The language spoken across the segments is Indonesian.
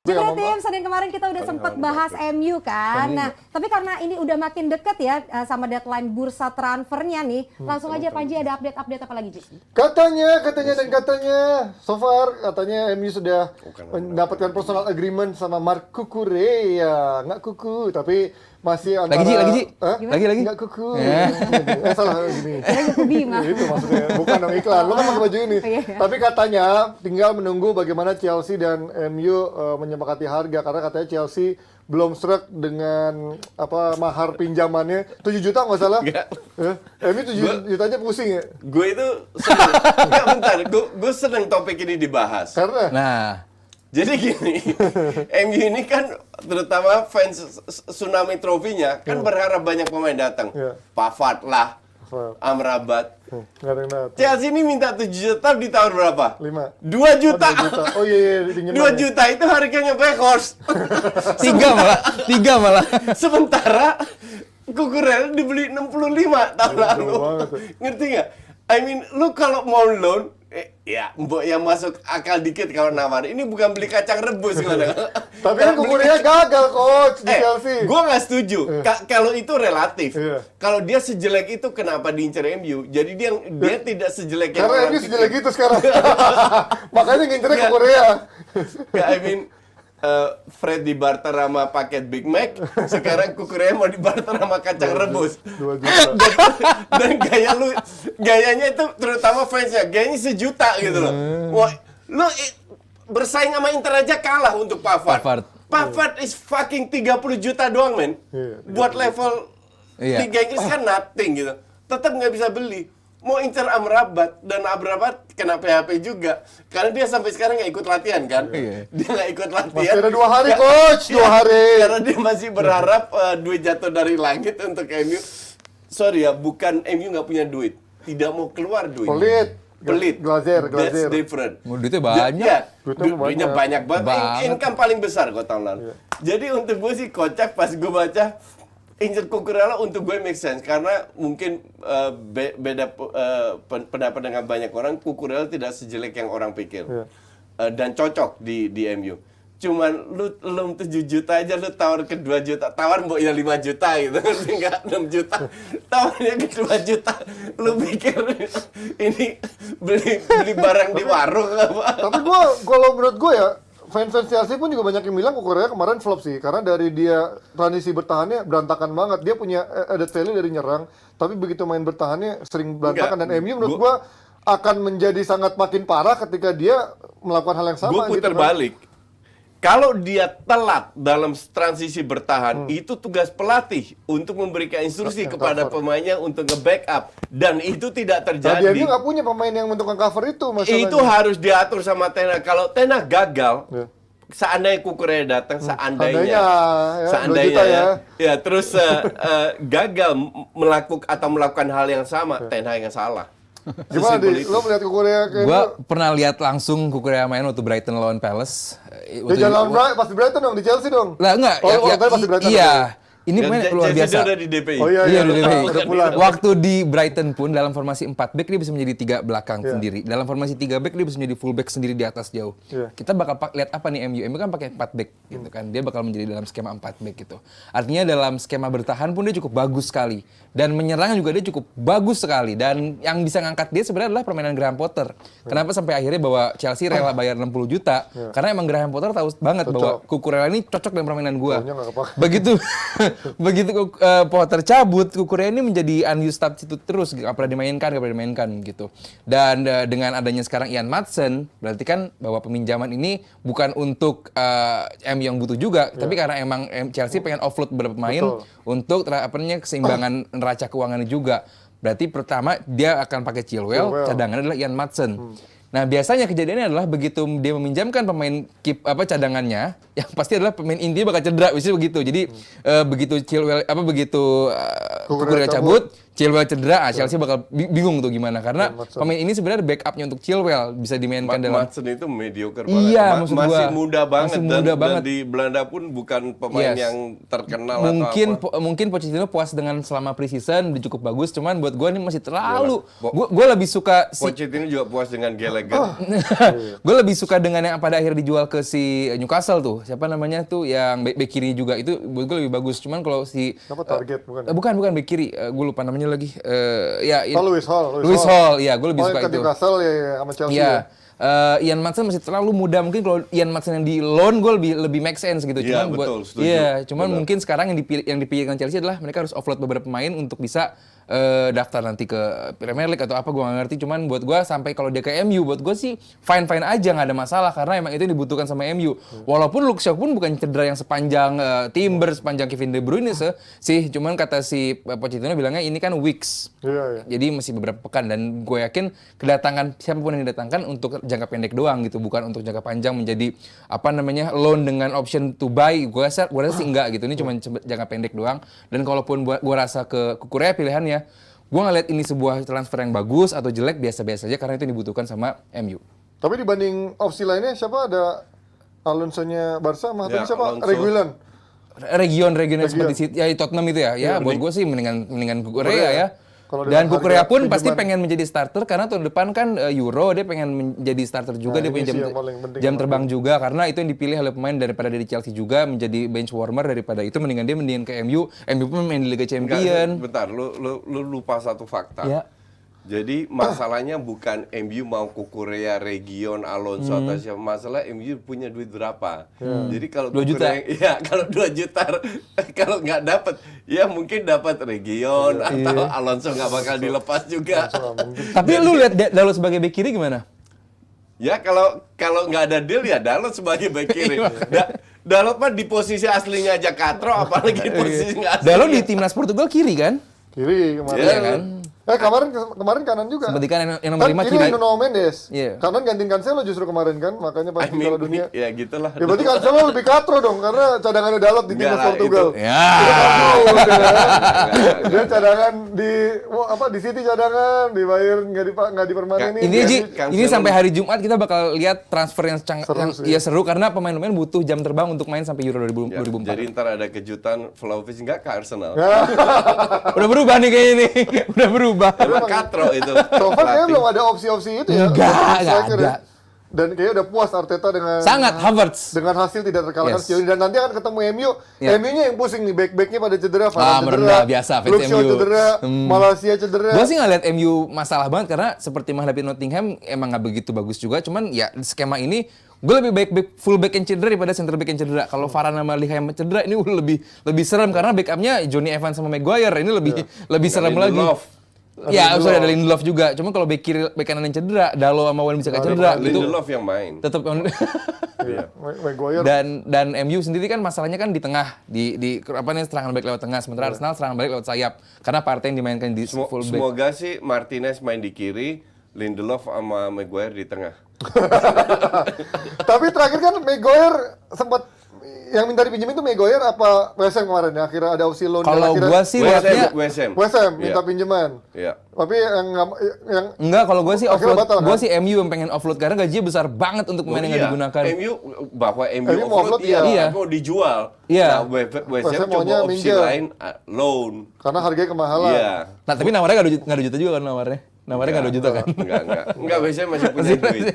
Tim, Senin kemarin kita udah sempat bahas MU kan. Nah, tapi karena ini udah makin deket ya sama deadline bursa transfernya nih, langsung aja Panji ada update apa lagi, Ji? Katanya, so far katanya MU sudah mendapatkan personal agreement sama Mark Cucurella. Nggak kuku, tapi masih antara... Lagi. Nggak kuku. Salah gini. Itu maksudnya, bukan dong iklan. Lo kan pakai baju ini. Tapi katanya tinggal menunggu bagaimana Chelsea dan MU menyepakati harga, karena katanya Chelsea belum srek dengan mahar pinjamannya 7 juta nggak salah. MU 7 juta aja pusing ya. Gue itu seneng. Nggak, bentar, gue seneng topik ini dibahas. Nah, jadi gini, MU ini kan terutama fans Tsunami Trophy-nya kan berharap banyak pemain datang. Pavard lah, Amrabat. Chelsea ini minta 7 juta di tahun berapa? 5. 2 juta. Oh iya, 2 juta itu harganya Weghorst. 3 malah. Sementara Cucurella dibeli 65 tahun lalu. Ngerti nggak? I mean, lu kalau mau loan, ya mbok yang masuk akal dikit kalau nawarin. Ini bukan beli kacang rebus. Tapi kan Cucurella gagal, coach, di Chelsea. Gue nggak setuju. Kalau itu relatif. Kalau dia sejelek itu, kenapa diincar MU? Jadi dia tidak sejelek yang karena orang MU sejelek pikir. itu sekarang. Makanya ngincernya Cucurella. I mean, Fred dibarter sama paket Big Mac, sekarang Cucurella mau dibarter sama kacang rebus. 2 juta. Dan gayanya itu terutama fansnya, gayanya sejuta gitu loh. Wah, lu bersaing sama Inter aja kalah untuk Pavard. Pavard is fucking 30 juta doang, men. Buat level Liga Inggris kan nothing gitu. Tetap nggak bisa beli. Mau incer Amrabat, dan Amrabat kena PHP juga. Karena dia sampai sekarang nggak ikut latihan kan. Dia nggak ikut latihan. Masih ada 2 hari, coach. 2 hari. Karena dia masih berharap duit jatuh dari langit untuk MU. Sorry ya, bukan MU nggak punya duit. Tidak mau keluar duit. Pelit. Glazer. That's different. Duitnya banyak. Duitnya banyak banget. Income paling besar kok tahun lalu. Jadi untuk gue sih kocak pas gue baca incer Cucurella, untuk gue make sense. Karena mungkin beda pendapat dengan banyak orang, Cucurella tidak sejelek yang orang pikir. Dan cocok di MU. Cuman lu 7 juta aja, lu tawar ke 2 juta. Tawar mbok ya 5 juta gitu. Enggak 6 juta. Tawarnya ke 2 juta. Lu pikir ini beli barang di warung apa? Tapi kalau menurut gue ya, fans Chelsea pun juga banyak yang bilang Cucurella kemarin flop sih, karena dari dia transisi bertahannya berantakan banget. Dia punya added value dari nyerang, tapi begitu main bertahannya sering berantakan. Dan MU menurut gue akan menjadi sangat makin parah ketika dia melakukan hal yang sama. Gue putar balik. Kalau dia telat dalam transisi bertahan, itu tugas pelatih untuk memberikan instruksi kepada pemainnya untuk nge-backup. Dan itu tidak terjadi. Nah, dia nggak punya pemain yang menentukan cover itu masalahnya. Itu harus diatur sama Ten Hag. Kalau Ten Hag gagal, seandainya Cucurella datang, seandainya ya. Terus gagal melakukan hal yang sama, Ten Hag yang salah. Gimana lo melihat Cucurella kayak gua pernah lihat langsung Cucurella main waktu Brighton lawan Palace. Dia jalan pas di Brighton dong, di Chelsea dong. Lah enggak, pas di Brighton. Iya. Ini main luar biasa. Dia udah di DPI. Oh iya, di DPI. pulang. Waktu di Brighton pun dalam formasi 4 back dia bisa menjadi 3 belakang sendiri. Dalam formasi 3 back dia bisa menjadi full back sendiri di atas jauh. Kita bakal lihat apa nih MU. MU kan pakai 4 back gitu kan. Dia bakal menjadi dalam skema 4 back gitu. Artinya dalam skema bertahan pun dia cukup bagus sekali. Dan menyerang juga dia cukup bagus sekali. Dan yang bisa ngangkat dia sebenarnya adalah permainan Graham Potter. Kenapa sampai akhirnya bahwa Chelsea rela bayar 60 juta? Karena emang Graham Potter tahu banget bahwa Cucurella ini cocok dengan permainan gua. Begitu Potter cabut, Cucurella ini menjadi unused substitute terus, gak pernah dimainkan gitu. Dan dengan adanya sekarang Ian Maatsen, berarti kan bahwa peminjaman ini bukan untuk MU yang butuh juga, tapi karena emang Chelsea pengen offload beberapa pemain untuk keseimbangan neraca keuangannya juga. Berarti pertama dia akan pakai Chilwell, cadangannya adalah Ian Maatsen. Nah, biasanya kejadiannya adalah begitu dia meminjamkan pemain cadangannya, yang pasti adalah pemain inti bakal cedera, biasanya begitu. Jadi begitu Chilwell Cucurella cabut, Chilwell cedera, Chelsea bakal bingung tuh gimana karena pemain ini sebenarnya backupnya untuk Chilwell bisa dimainkan dalam. Maatsen itu mediocre Iya, banget. Masih muda banget masih muda banget. dan di Belanda pun bukan pemain yang terkenal mungkin atau apa. mungkin Pochettino puas dengan selama preseason udah cukup bagus, cuman buat gue ini masih terlalu. Gue lebih suka Pochettino juga puas dengan Gallagher. gue lebih suka dengan yang pada akhir dijual ke si Newcastle tuh, siapa namanya tuh yang bek kiri juga itu buat gue lebih bagus. Cuman kalau si Apa target bukan? bukan bek kiri, gue lupa namanya lagi. Lewis Hall. Lewis Hall, ya gue lebih suka ke itu. Newcastle ya sama Chelsea. Iya. Ian Maatsen masih terlalu muda, mungkin kalau Ian Maatsen yang di loan gue lebih make sense gitu. Iya, Cuman betul, setuju. cuman mungkin sekarang yang dipilihkan Chelsea adalah mereka harus offload beberapa pemain untuk bisa daftar nanti ke Premier League atau apa gue nggak ngerti. Cuman buat gue sampai kalau dia ke MU, buat gue sih fine aja, nggak ada masalah karena emang itu yang dibutuhkan sama MU. Walaupun Luke Shaw pun bukan cedera yang sepanjang Timber, sepanjang Kevin De Bruyne sih. Cuman kata si Pochettino bilangnya ini kan weeks. Iya. Jadi masih beberapa pekan dan gue yakin kedatangan siapapun yang didatangkan untuk jangka pendek doang gitu, bukan untuk jangka panjang menjadi loan dengan option to buy. Gue rasa sih enggak gitu. Ini cuma jangka pendek doang. Dan kalaupun gue rasa ke Kukurea pilihannya, gue ngeliat ini sebuah transfer yang bagus atau jelek biasa-biasa aja karena itu yang dibutuhkan sama MU. Tapi dibanding opsi lainnya siapa ada Alonso-nya Barca sama tadi siapa? Alonso. Reguilon. Region seperti Tottenham itu ya. Ya buat gue sih mendingan Kukurea ya. Kalau Dan dengan Kukurea harga pun pasti pinjaman. pengen menjadi starter karena tahun depan kan Euro, dia pengen menjadi starter juga, dia Nah, punya ini sih yang paling penting jam sama terbang juga karena itu yang dipilih oleh pemain daripada dari Chelsea juga menjadi bench warmer, daripada itu mendingan ke MU pun main di Liga Champions. Bentar, lu lupa satu fakta. Ya. Jadi masalahnya bukan MU mau Kukurea, Region, Alonso atau siapa. Masalah MU punya duit berapa. Jadi kalau 2 juta. Iya, kalau 2 juta kalau nggak dapat, ya mungkin dapat Region atau Alonso nggak bakal dilepas juga. Tapi lu lihat Dalot sebagai bek kiri gimana? Ya kalau nggak ada deal ya Dalot sebagai bek kiri. Dalot mah di posisi aslinya aja katro, apalagi di posisi nggak asli. Dalot di timnas Portugal kiri kan? Kiri kemarin. Iya kan? Kemarin kanan juga. Seperti kan yang nomor 5 Ini kiri. Nuno Mendes. Iya. Kanan gantiin Cancelo justru kemarin kan, makanya pas Piala Dunia. Ya gitulah. Ya berarti Cancelo lebih katro dong karena cadangannya Dalot di timnas Enggak lah, Portugal. itu. Ya. Dia cadangan di City cadangan, di Bayern nggak dipermanenin. Ini aja, Cancelo. ini sampai hari Jumat kita bakal lihat transfer yang Seru sih. seru karena pemain-pemain butuh jam terbang untuk main sampai Euro Ya, 2004. jadi ntar ada kejutan Vlahovic nggak ke Arsenal. Udah berubah nih kayaknya nih. Udah berubah. Emang katro itu. So far kayaknya pelatih. belum ada opsi-opsi itu ya. Nggak Striker ada. ya. Dan kayaknya udah puas Arteta dengan Sangat Havertz. dengan hasil tidak terkalahkan Yes. sejauh ini. Dan nanti akan ketemu MU. Ya. MU-nya yang pusing nih, back-backnya pada cedera, Varane merendah biasa fans Luke Shaw MU. cedera, Malaysia cedera. Gue sih nggak lihat MU masalah banget karena seperti menghadapi Nottingham emang nggak begitu bagus juga. Cuman ya skema ini gue lebih baik full back yang cedera daripada center back yang cedera. Kalau Varane sama Liha yang cedera ini lebih serem karena backupnya Johnny Evans sama Maguire ini lebih serem lagi. Lindelof. Ya, sorry ada Lindelof juga. Cuma kalau back kiri, back kanan yang cedera, Dalo sama Wan bisa cedera gitu. Lindelof yang main. Tetap Iya, Maguire. dan MU sendiri kan masalahnya kan di tengah di apa nih serangan balik lewat tengah, sementara Arsenal serangan balik lewat sayap karena Partey yang dimainkan di full back. Semoga sih Martinez main di kiri, Lindelof sama Maguire di tengah. Tapi terakhir kan Maguire sempat yang minta dipinjemin tuh Maguire apa West Ham kemarin ya? Akhirnya ada opsi loan. Kalau gua sih lihatnya West Ham. West Ham minta Iya. pinjaman. Iya. Tapi yang enggak, kalau gue sih Akhirnya offload, batal, kan? gue sih MU yang pengen offload karena gajinya besar banget untuk pemain yang nggak digunakan. MU bahwa MU MU mau offload offload, iya, iya. mau dijual. Iya. Nah, West Ham maunya coba opsi minjem. lain loan. karena harganya kemahalan. Iya. Nah tapi nawarnya nggak 2 juta juga kan nawarnya. Nawarnya nggak 2 juta kan. Enggak, West Ham masih punya duit.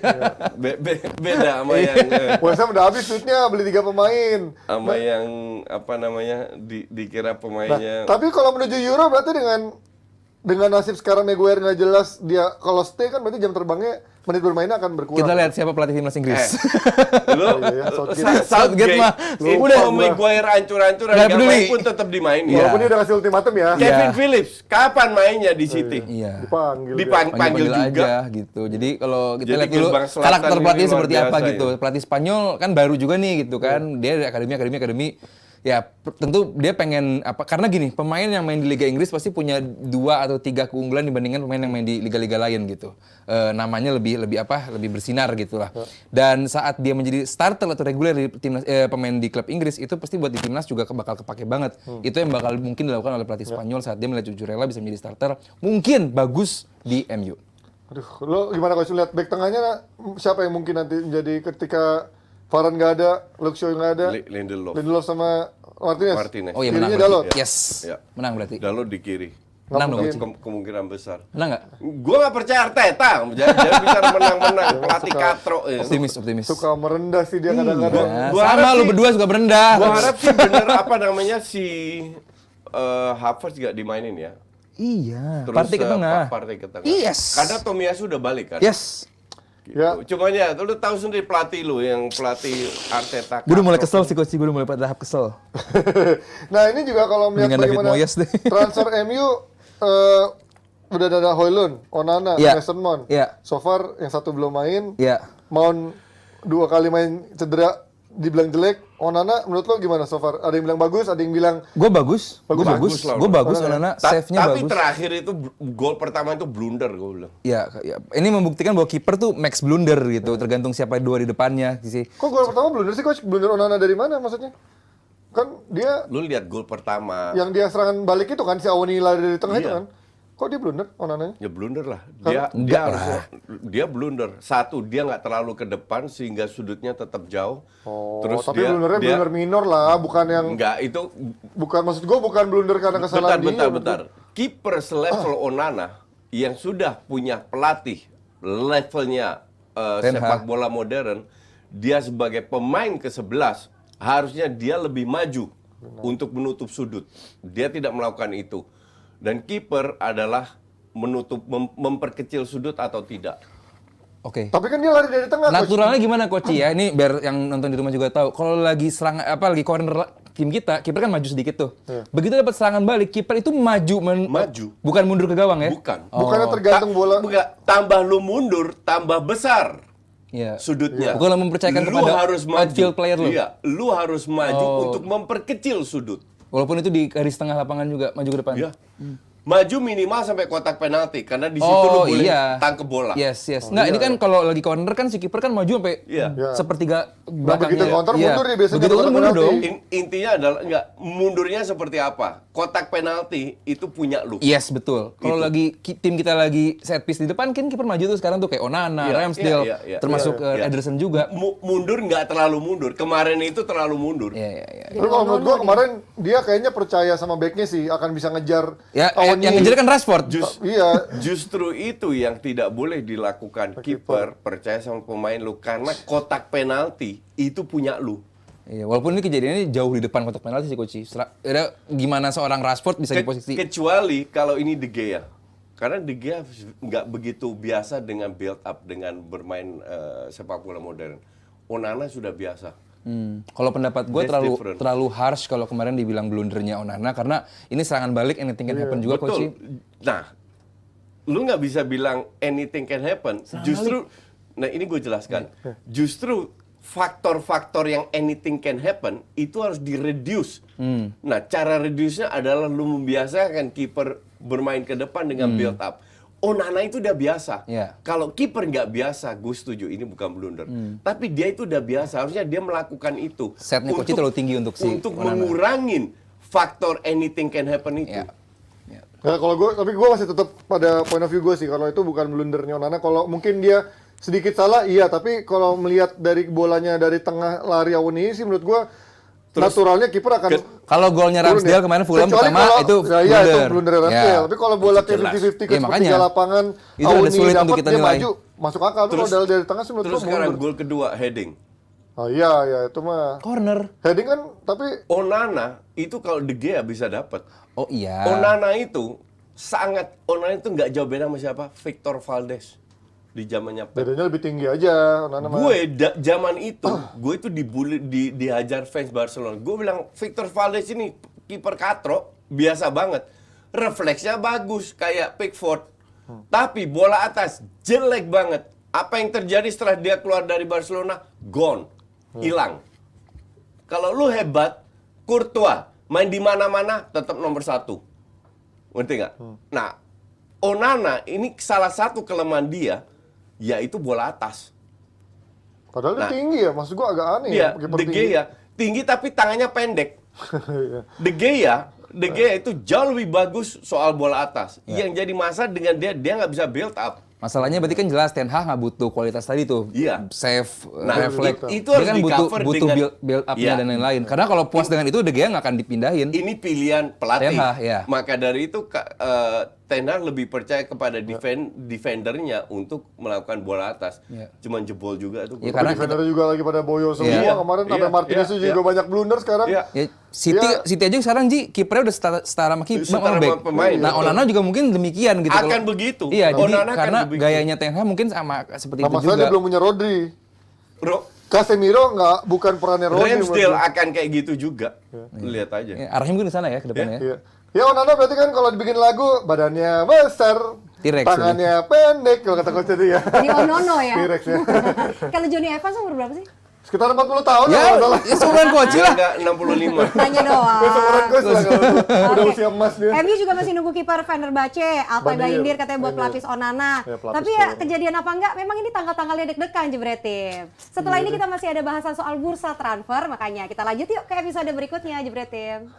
Beda sama yang West Ham udah habis duitnya beli 3 pemain. sama yang apa namanya dikira Nah, pemainnya. tapi kalau menuju Euro berarti dengan nasib sekarang Maguire nggak jelas, dia kalau stay kan berarti jam terbangnya menit bermainnya akan berkurang. Kita lihat siapa pelatih timnas Inggris. Lu Iya, Southgate. Southgate mah udah Maguire hancur-hancuran Nggak nggak peduli. main pun tetap dimainin. Walaupun dia udah kasih ultimatum ya. Kevin Iya. Phillips kapan mainnya di City? Iya. Dipanggil. dia. Panggil Panggil juga. aja gitu. Jadi kalau kita Jadi lihat dulu Gerbang Selatan karakter ini pelatih luar seperti apa biasa gitu. ya. Pelatih Spanyol kan baru juga nih gitu kan. Dia dari akademi. Ya, tentu dia pengen apa? Karena gini, pemain yang main di Liga Inggris pasti punya 2 atau 3 keunggulan dibandingkan pemain yang main di liga-liga lain gitu. Namanya lebih bersinar gitulah. Dan saat dia menjadi starter atau reguler di timnas pemain di klub Inggris itu pasti buat di timnas juga bakal kepake banget. Itu yang bakal mungkin dilakukan oleh pelatih Spanyol saat dia melihat Cucurella bisa menjadi starter, mungkin bagus di MU. Aduh, lo gimana Coach lihat back tengahnya siapa yang mungkin nanti menjadi ketika Varane nggak ada, Luke Shaw nggak ada, Lindelof sama Martinez. Oh iya, Kirinya menang Dalot. berarti. Yes. Ya. Menang berarti. Dalot di kiri. Menang dong. Kemungkinan besar. Menang nggak? Gue nggak percaya Arteta, jadi bisa menang-menang pelatih katro. Optimis. Suka merendah sih dia kadang-kadang. Ya, Gua sama harap lu sih- berdua suka berendah. Gue harap sih bener si Havertz juga dimainin ya. Iya. Terus Partey ke tengah. Partey ke tengah. Yes. Karena Tomiyasu udah balik kan. Yes. Gitu. Ya. Cuma ya, lu tahu sendiri pelatih lu yang pelatih Arteta. Gue udah mulai katro. kesel sih Coach, gue udah mulai pada tahap kesel. Nah ini juga kalau melihat Dengan David bagaimana Moyes deh. transfer MU udah ada Højlund, Onana, Iya. Mason Mount. Iya. So far yang satu belum main, Iya. Mount 2 kali main cedera dibilang jelek. Onana menurut lo gimana so far? Ada yang bilang bagus, ada yang bilang Gue bagus. Gue Bagus bagus. lah, Gue bagus. Onana. Onana Ta- save-nya tapi bagus. terakhir itu gol pertama itu blunder gue bilang. Ya, ini membuktikan bahwa kiper tuh max blunder gitu, tergantung siapa 2 di depannya sih. kok gol pertama blunder sih Coach? Blunder Onana dari mana maksudnya? Kan dia Lu lihat gol pertama. yang dia serangan balik itu kan si Awoni lari dari tengah itu Iya. kan. Kok dia blunder Onananya? Ya blunder lah. Dia blunder. Satu, dia nggak terlalu ke depan sehingga sudutnya tetap jauh. Oh, Terus tapi dia, blundernya blunder minor lah, bukan yang nggak itu. maksud gue bukan blunder karena kesalahan dia. Bentar. Kiper selevel Onana yang sudah punya pelatih levelnya Ten Hag. sepak bola modern, dia sebagai pemain ke-11 harusnya dia lebih maju untuk menutup sudut. Dia tidak melakukan itu. Dan kiper adalah memperkecil sudut atau tidak. Oke. Tapi kan dia lari dari tengah. Coach. Naturalnya gimana Coach ya? Ini biar yang nonton di rumah juga tahu. Kalau lagi serang lagi corner tim kita, kiper kan maju sedikit tuh. Begitu dapat serangan balik, kiper itu Maju. Bukan mundur ke gawang ya? Bukan. Bukannya tergantung bola. Bukan. Tambah lu mundur, tambah besar Iya. sudutnya. Bukan mempercayakan Lu kepada harus maju. outfield player lu. Iya, lu harus maju untuk memperkecil sudut. Walaupun itu di garis tengah lapangan juga maju ke depan. Iya. Maju minimal sampai kotak penalti karena di situ lu boleh tangkep bola. Yes. Nggak, ini kan kalau lagi corner kan si kiper kan maju sampai Iya. sepertiga Nah, begitu belakangnya. counter mundur dia biasanya Begitu kotak counter mundur penalti. dong. Intinya adalah mundurnya seperti apa? Kotak penalti itu punya lu. Yes, betul. Kalau Itu. lagi tim kita lagi set piece di depan, kan kiper maju tuh sekarang tuh kayak Onana, Iya, Ramsdale, iya, termasuk iya. Ederson juga. Mundur nggak terlalu mundur. Kemarin itu terlalu mundur. Iya. Tapi kalau menurut gua kemarin dia kayaknya percaya sama backnya sih akan bisa ngejar Ya, Awoni. yang ngejar kan Rashford. Iya. Justru itu yang tidak boleh dilakukan kiper, percaya sama pemain lu karena kotak penalti itu punya lu. Iya, walaupun ini kejadiannya jauh di depan kotak penalti sih Coach. Gimana seorang Rashford bisa di posisi Kecuali kalau ini De Gea. Karena De Gea nggak begitu biasa dengan build up dengan bermain sepak bola modern. Onana sudah biasa. Kalau pendapat gue That's different. terlalu harsh kalau kemarin dibilang blundernya Onana karena ini serangan balik anything can happen juga Coach. Betul. Nah, lu nggak bisa bilang anything can happen. Justru, nah ini gue jelaskan. Justru faktor-faktor yang anything can happen itu harus di-reduce. Nah, cara reduce-nya adalah lu membiasakan kiper bermain ke depan dengan build up. Onana itu udah biasa. Iya. Kalau kiper nggak biasa, gue setuju ini bukan blunder. Tapi dia itu udah biasa, harusnya dia melakukan itu. Setnya Coach terlalu tinggi untuk si Untuk Onana. mengurangin faktor anything can happen itu. Iya. Ya kalau gue, tapi gue masih tetap pada point of view gue sih kalau itu bukan blundernya Onana. Kalau mungkin dia sedikit salah, iya. Tapi kalau melihat dari bolanya dari tengah lari Awoni sih menurut gue naturalnya kiper akan Kalau golnya turun Ramsdale ya. kemarin Fulham Kecuali pertama kalau- itu ya, iya, itu blunder Ramsdale. Ya. Tapi kalau bola kayak Jelas. 50-50 ke Iya, makanya. sepertiga lapangan, Itu ada Awoni sulit untuk dapat kita dia nilai. maju, masuk akal. Tapi kalau dari tengah sih menurut Terus gue sekarang mundur. gol kedua heading. Oh iya, ya itu mah. Corner. Heading kan, tapi Onana itu kalau De Gea bisa dapat. Oh iya. Onana itu nggak jauh beda sama siapa? Victor Valdes di zamannya Pep. bedanya lebih tinggi aja. Onana mah. Gue zaman itu, gue itu dibully, dihajar fans Barcelona. Gue bilang Victor Valdes ini kiper katro, biasa banget. Refleksnya bagus kayak Pickford. Tapi bola atas jelek banget. Apa yang terjadi setelah dia keluar dari Barcelona? Gone. Hilang. Kalau lu hebat, Courtois main di mana-mana tetap nomor 1. Ngerti nggak? Nah, Onana ini salah satu kelemahan dia, yaitu bola atas. Padahal dia tinggi ya, maksud gua agak aneh Dia, ya. kiper De Gea tinggi tapi tangannya pendek. De Gea itu jauh lebih bagus soal bola atas. Yang jadi masalah dengan dia nggak bisa build up. Masalahnya berarti kan jelas Ten Hag nggak butuh kualitas tadi tuh. Iya. Save, Nah, reflect. itu Dia harus kan di-cover butuh dengan- build up-nya Iya. dan lain-lain. Karena kalau puas dengan itu De Gea nggak akan dipindahin. Ini pilihan pelatih. Ten Hag, ya. Maka dari itu Ten Hag lebih percaya kepada defendernya untuk melakukan bola atas. Ya. Cuman jebol juga tuh. Ya, karena defender juga lagi pada boyo semua Iya. kemarin, sampai Iya. Martinez Iya. juga Iya. banyak blunder sekarang. Iya. ya, City aja sekarang Ji kipernya udah setara sama Setara back. sama pemain, Nah, betul. Onana juga mungkin demikian gitu. Akan Kalau- begitu. Iya, jadi Onana akan karena begitu. gayanya Ten Hag mungkin sama seperti Nah, itu masalahnya juga. dia belum punya Rodri. Casemiro bukan perannya Rodri. Ramsdale menurut akan kayak gitu juga. Lihat aja. Ya, arahnya mungkin ke sana ya ke depannya. gua. Iya. Ya Onana berarti kan kalau dibikin lagu badannya besar, T-Rex tangannya pendek kalau kata coach tadi ya. Jadi Onono ya. T-Rex ya. Kalau Johnny Evans umur berapa sih? Sekitar 40 tahun Ya, lah kalau salah. ya seumuran coach Dia lah. nggak 65. Tanya doang. Ya, seumuran coach lah kalau udah Oke. usia emas dia. MU juga masih nunggu kiper Fenerbahce, Altay Bandir. Bayindir katanya buat Bandir. pelapis Onana. Ya, pelapis Tapi ya tuh. kejadian apa enggak, memang ini tanggal-tanggalnya deg-degan Jebretim. Setelah ini kita masih ada bahasan soal bursa transfer, makanya kita lanjut yuk ke episode berikutnya Jebretim.